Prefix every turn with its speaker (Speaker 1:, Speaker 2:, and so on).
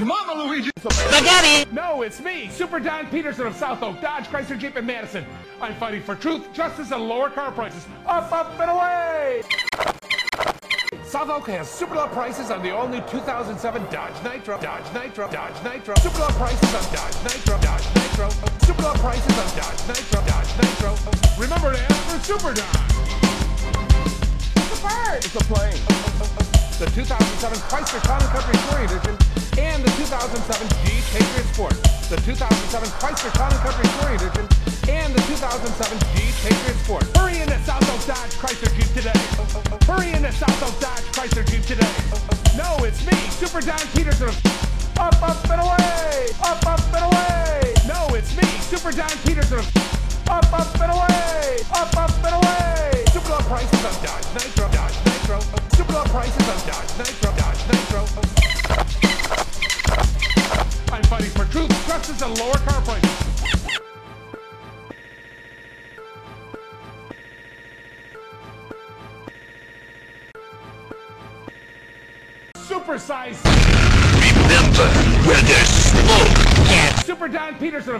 Speaker 1: Mama Luigi!
Speaker 2: Spaghetti!
Speaker 1: No, it's me, Super Don Peterson of South Oak, Dodge, Chrysler, Jeep, and Madison. I'm fighting for truth, justice, and lower car prices. Up, up, and away! South Oak has super low prices on the all-new 2007 Dodge Nitro, Dodge Nitro, Dodge Nitro. Super low prices on Dodge Nitro, Dodge Nitro. Super low prices on Dodge Nitro, Dodge Nitro. Remember to ask for Super Don. It's a bird. It's a plane. The 2007 Chrysler Town & Country Touring Edition and the 2007 Jeep Patriot Sport. The 2007 Chrysler Town & Country Touring Edition and the 2007 Jeep Patriot Sport. Hurry into South Oak Dodge Chrysler Jeep today. Hurry into South Oak Dodge Chrysler Jeep today. No, it's me, Super Don Peterson of Up, Up, and Away! Up, Up, and Away! No, it's me, Super Don Peterson of Up, Up, and Away! Up, Up, and Away! Super low prices on Dodge Nitro, Dodge Nitro. Super low prices on Dodge Nitro, Dodge Nitro. I'm fighting for truth, justice, and lower car prices. Supersize.
Speaker 2: Remember where there's smoke.
Speaker 1: Super Don Peterson.